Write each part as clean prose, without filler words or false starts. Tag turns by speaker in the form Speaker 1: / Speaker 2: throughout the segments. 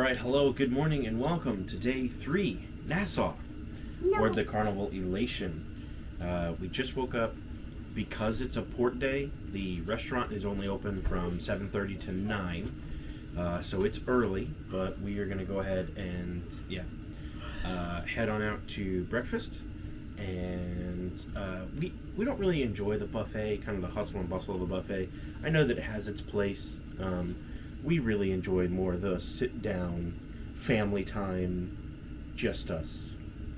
Speaker 1: Alright, hello, good morning, and welcome to day 3, Nassau, or the Carnival Elation. We just woke up. Because it's a port day, the restaurant is only open from 7:30 to 9, so it's early, but we are going to go ahead and, head on out to breakfast. And we don't really enjoy the buffet, kind of the hustle and bustle of the buffet. I know that it has its place. We really enjoy more the sit-down, family time, just us.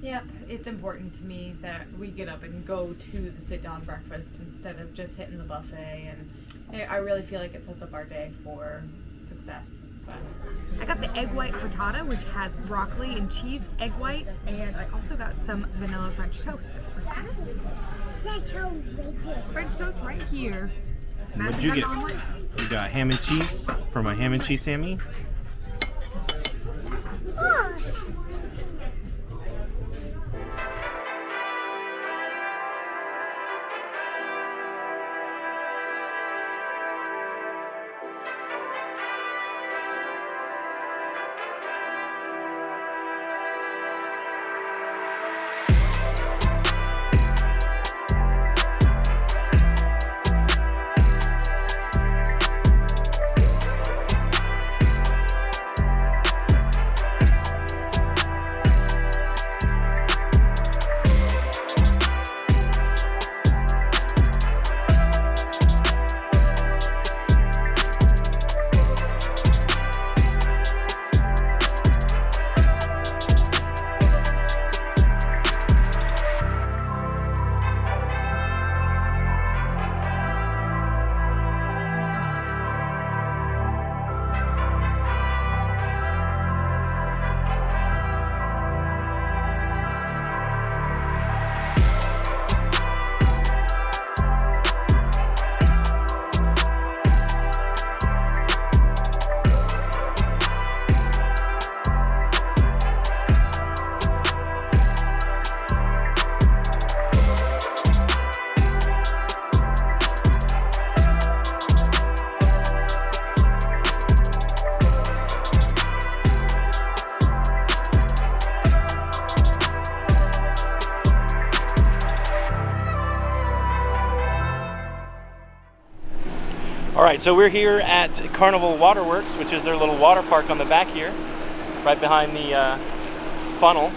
Speaker 2: Yep, it's important to me that we get up and go to the sit-down breakfast instead of just hitting the buffet, and I really feel like it sets up our day for success. But
Speaker 3: I got the egg white frittata, which has broccoli and cheese, egg whites, and I also got some vanilla French toast. French toast right here.
Speaker 1: What'd you get? You got ham and cheese for my ham and cheese Sammy. Alright, so we're here at Carnival Waterworks, which is their little water park on the back here, right behind the funnel.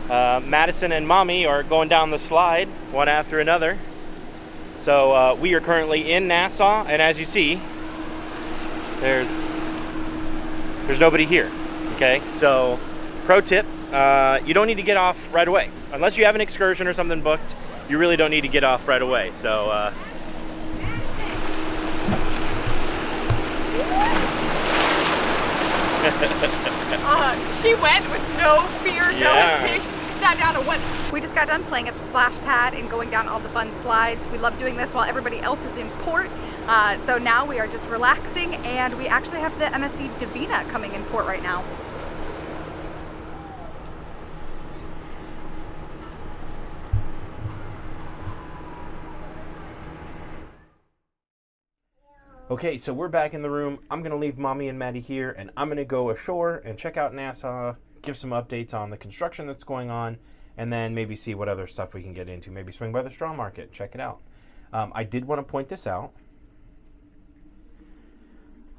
Speaker 1: Madison and Mommy are going down the slide, one after another. So we are currently in Nassau, and as you see, there's nobody here, okay? So, pro tip, you don't need to get off right away. Unless you have an excursion or something booked, you really don't need to get off right away. So,
Speaker 3: She went with no fear, no hesitation. She sat down and went. We just got done playing at the splash pad and going down all the fun slides. We love doing this while everybody else is in port. So now we are just relaxing, and we actually have the MSC Divina coming in port right now.
Speaker 1: Okay, so we're back in the room. I'm going to leave Mommy and Maddie here, and I'm going to go ashore and check out Nassau, give some updates on the construction that's going on, and then maybe see what other stuff we can get into. Maybe swing by the straw market, check it out. I did want to point this out.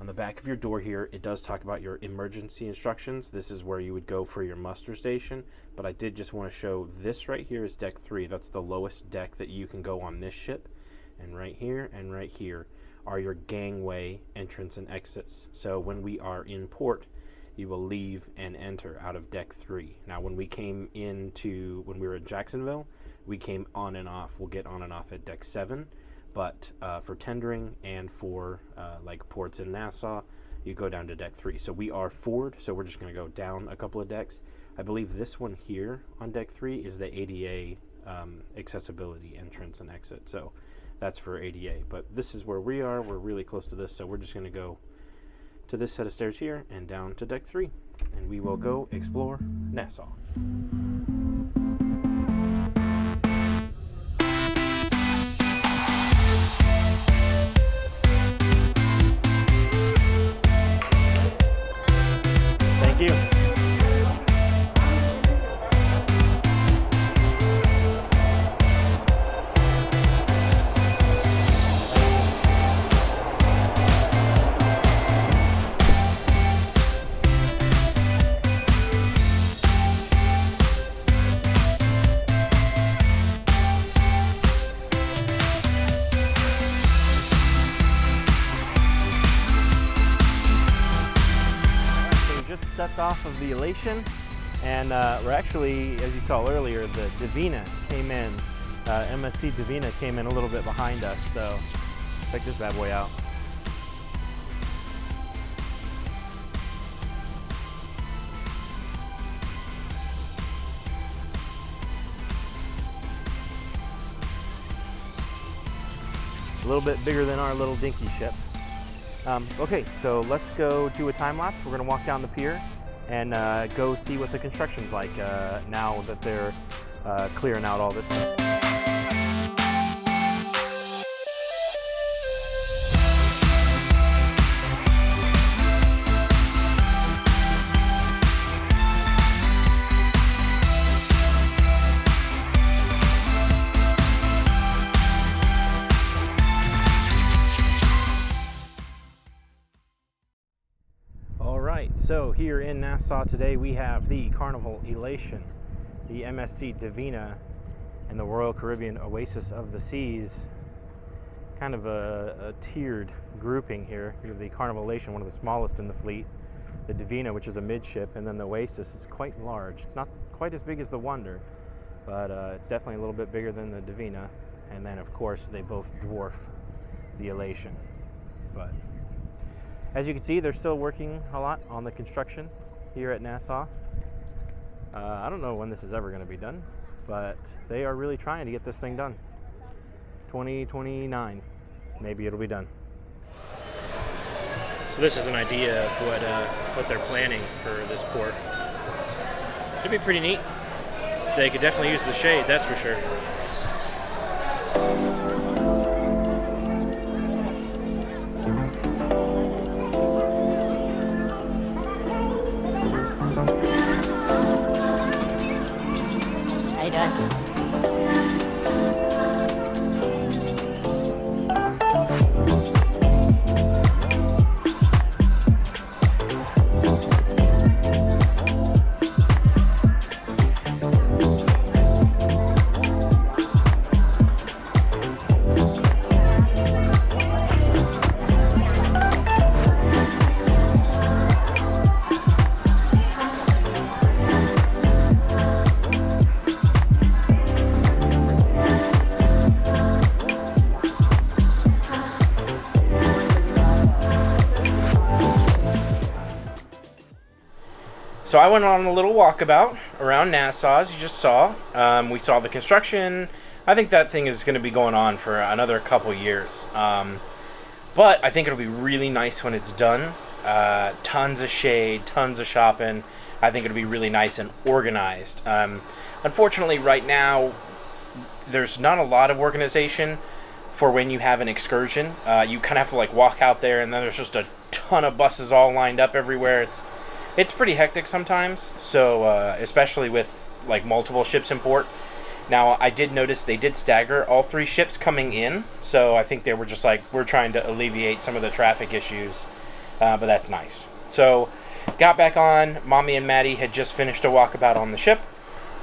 Speaker 1: On the back of your door here, it does talk about your emergency instructions. This is where you would go for your muster station, but I did just want to show this right here is deck 3. That's the lowest deck that you can go on this ship, and right here are your gangway entrance and exits. So when we are in port, you will leave and enter out of deck 3. Now when we were in Jacksonville, we came on and off. We'll get on and off at deck 7, but for tendering and for like ports in Nassau, you go down to deck 3. So we are forward, so we're just going to go down a couple of decks. I believe this one here on deck 3 is the ADA accessibility entrance and exit. So that's for ADA, but this is where we are. We're really close to this, so we're just going to go to this set of stairs here and down to deck 3, and we will go explore Nassau. you. Stepped off of the Elation, and we're actually, as you saw earlier, the Divina came in, MSC Divina came in a little bit behind us, so check this bad boy out. A little bit bigger than our little dinky ship. Okay, so let's go do a time lapse. We're going to walk down the pier and go see what the construction's like now that they're clearing out all this stuff. So here in Nassau today we have the Carnival Elation, the MSC Divina, and the Royal Caribbean Oasis of the Seas. Kind of a tiered grouping here. We have the Carnival Elation, one of the smallest in the fleet, the Divina, which is a midship, and then the Oasis is quite large. It's not quite as big as the Wonder, but it's definitely a little bit bigger than the Divina. And then of course they both dwarf the Elation. But as you can see, they're still working a lot on the construction here at Nassau. I don't know when this is ever going to be done, but they are really trying to get this thing done. 2029, maybe it'll be done. So this is an idea of what they're planning for this port. It'd be pretty neat. They could definitely use the shade, that's for sure. So I went on a little walkabout around Nassau, as you just saw. We saw the construction. I think that thing is going to be going on for another couple years. But I think it'll be really nice when it's done. Tons of shade, tons of shopping. I think it'll be really nice and organized. Unfortunately, right now, there's not a lot of organization for when you have an excursion. You kind of have to like walk out there, and then there's just a ton of buses all lined up everywhere. It's pretty hectic sometimes, so especially with like multiple ships in port. Now, I did notice they did stagger all 3 ships coming in, so I think they were just like, we're trying to alleviate some of the traffic issues, but that's nice. So, got back on. Mommy and Maddie had just finished a walkabout on the ship.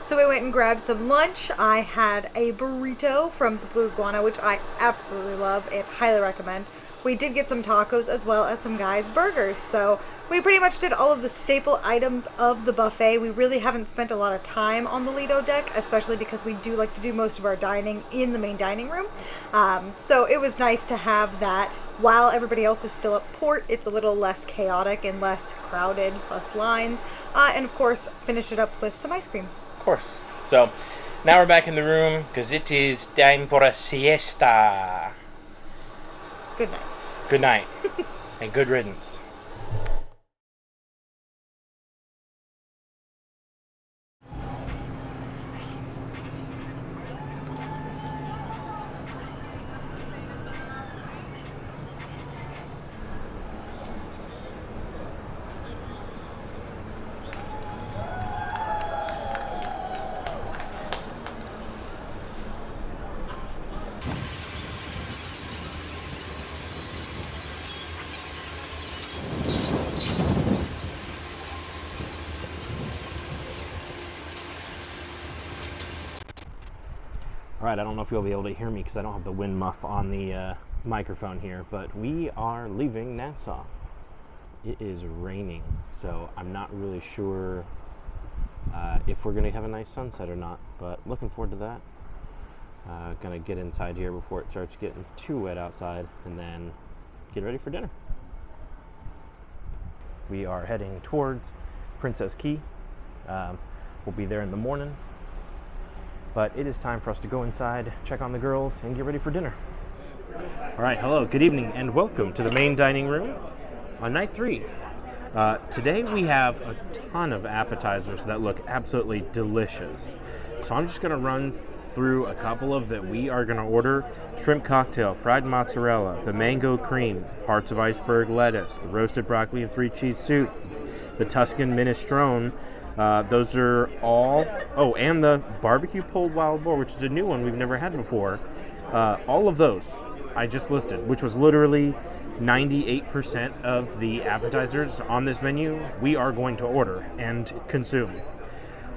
Speaker 3: So we went and grabbed some lunch. I had a burrito from the Blue Iguana, which I absolutely love and highly recommend. We did get some tacos as well as some guys' burgers. So we pretty much did all of the staple items of the buffet. We really haven't spent a lot of time on the Lido deck, especially because we do like to do most of our dining in the main dining room. So it was nice to have that while everybody else is still at port. It's a little less chaotic and less crowded, less lines. And of course, finish it up with some ice cream.
Speaker 1: Of course. So now we're back in the room because it is time for a siesta.
Speaker 3: Good night.
Speaker 1: Good night. And good riddance. Alright, I don't know if you'll be able to hear me because I don't have the wind muff on the microphone here, but we are leaving Nassau. It is raining, so I'm not really sure if we're going to have a nice sunset or not, but looking forward to that. Gonna get inside here before it starts getting too wet outside, and then get ready for dinner. We are heading towards Princess Key. We'll be there in the morning, but it is time for us to go inside, check on the girls, and get ready for dinner. All right, hello, good evening, and welcome to the main dining room on night 3. Today we have a ton of appetizers that look absolutely delicious. So I'm just gonna run through a couple of that we are gonna order. Shrimp cocktail, fried mozzarella, the mango cream, hearts of iceberg lettuce, the roasted broccoli and 3 cheese soup, the Tuscan minestrone. Those are all, oh, and the barbecue pulled wild boar, which is a new one we've never had before. All of those I just listed, which was literally 98% of the appetizers on this menu we are going to order and consume.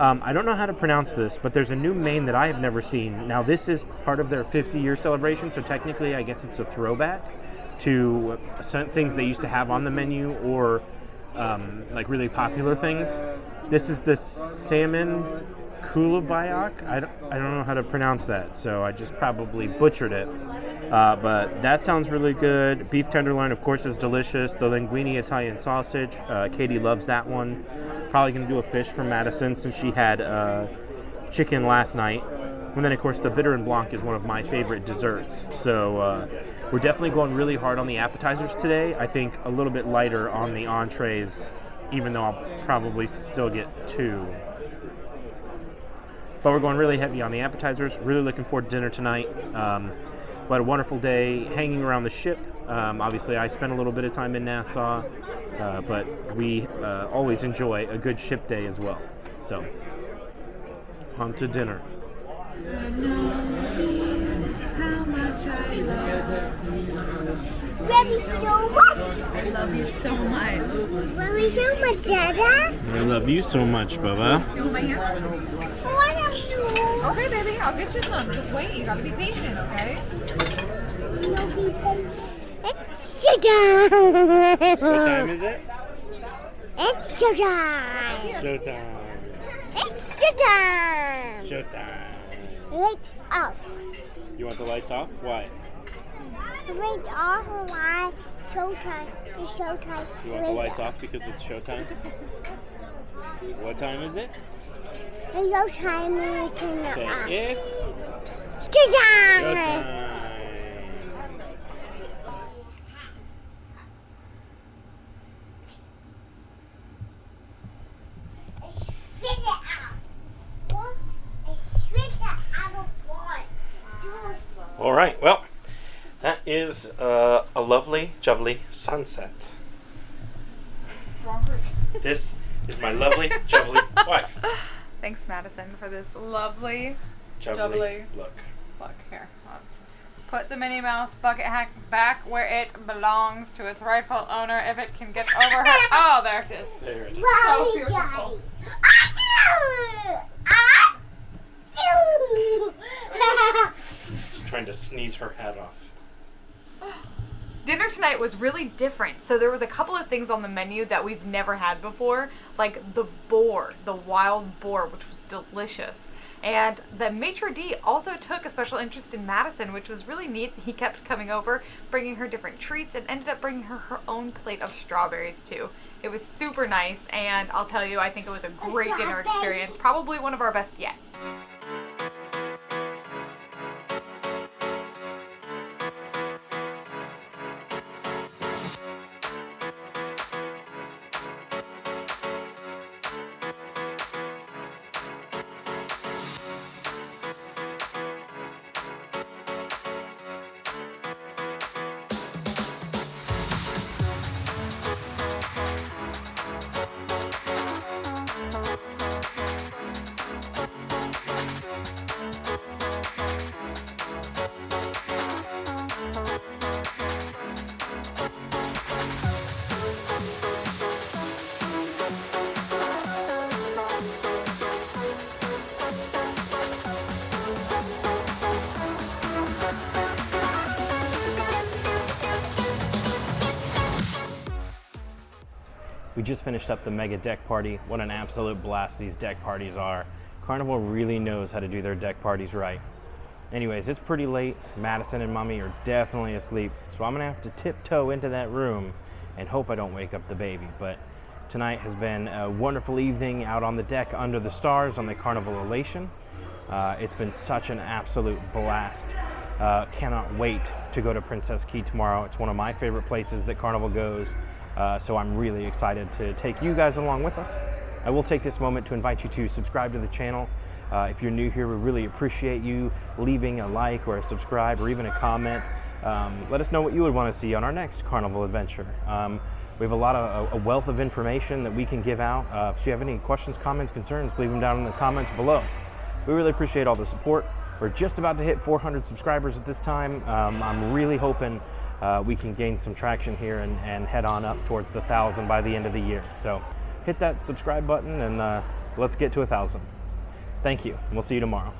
Speaker 1: I don't know how to pronounce this, but there's a new main that I have never seen. Now, this is part of their 50-year celebration, so technically I guess it's a throwback to some things they used to have on the menu, or like really popular things. This is the salmon kulabayak. I don't know how to pronounce that, so I just probably butchered it. But that sounds really good. Beef tenderloin, of course, is delicious. The linguine Italian sausage, Katie loves that one. Probably going to do a fish for Madison since she had chicken last night. And then, of course, the bitter and blanc is one of my favorite desserts. So we're definitely going really hard on the appetizers today. I think a little bit lighter on the entrees, even though I'll probably still get 2. But we're going really heavy on the appetizers. Really looking forward to dinner tonight. But a wonderful day hanging around the ship. Obviously, I spent a little bit of time in Nassau, but we always enjoy a good ship day as well. So, on to dinner.
Speaker 4: Love you so much.
Speaker 3: I love you so much.
Speaker 4: Love you so much, Dada.
Speaker 1: I love you so much, Bubba.
Speaker 3: You want my hands?
Speaker 4: What am you?
Speaker 3: Okay, baby, I'll get you some. Just wait. You gotta be patient, okay?
Speaker 4: It's showtime.
Speaker 1: What time is it?
Speaker 4: It's showtime.
Speaker 1: Showtime.
Speaker 4: It's showtime.
Speaker 1: Showtime.
Speaker 4: Light off.
Speaker 1: You want the lights off? Why?
Speaker 4: Light off. Why? Showtime. It's showtime.
Speaker 1: You want the lights off because it's showtime? What time is it?
Speaker 4: It's showtime. We turn it off.
Speaker 1: Okay, it's
Speaker 4: Showtime.
Speaker 1: showtime.
Speaker 4: Spit it out. What? Spit it out of what?
Speaker 1: All right, well, that is a lovely, jubbly sunset.
Speaker 3: It's wrong person.
Speaker 1: This is my lovely, jubbly wife.
Speaker 3: Thanks, Madison, for this lovely
Speaker 1: Jubbly look.
Speaker 3: look. Here, let's put the Minnie Mouse bucket hat back where it belongs to its rightful owner. If it can get over her. Oh, there it is.
Speaker 1: There it is.
Speaker 3: So
Speaker 4: Right,
Speaker 3: beautiful.
Speaker 4: Achoo!
Speaker 1: Trying to sneeze her hat off.
Speaker 3: Dinner tonight was really different. So there was a couple of things on the menu that we've never had before, like the boar, the wild boar, which was delicious. And the maitre d' also took a special interest in Madison, which was really neat. He kept coming over, bringing her different treats, and ended up bringing her her own plate of strawberries too. It was super nice, and I'll tell you, I think it was a great dinner experience. Probably one of our best yet.
Speaker 1: We just finished up the mega deck party. What an absolute blast these deck parties are. Carnival really knows how to do their deck parties right. Anyways, it's pretty late. Madison and Mommy are definitely asleep, so I'm gonna have to tiptoe into that room and hope I don't wake up the baby. But tonight has been a wonderful evening out on the deck under the stars on the Carnival Elation. It's been such an absolute blast. Cannot wait to go to Princess Key tomorrow. It's one of my favorite places that Carnival goes, so I'm really excited to take you guys along with us. I will take this moment to invite you to subscribe to the channel. If you're new here, we really appreciate you leaving a like or a subscribe or even a comment. Let us know what you would want to see on our next Carnival adventure. We have a wealth of information that we can give out. If you have any questions, comments, concerns, leave them down in the comments below. We really appreciate all the support. We're just about to hit 400 subscribers at this time. I'm really hoping we can gain some traction here and head on up towards the 1,000 by the end of the year. So hit that subscribe button and let's get to 1,000. Thank you, and we'll see you tomorrow.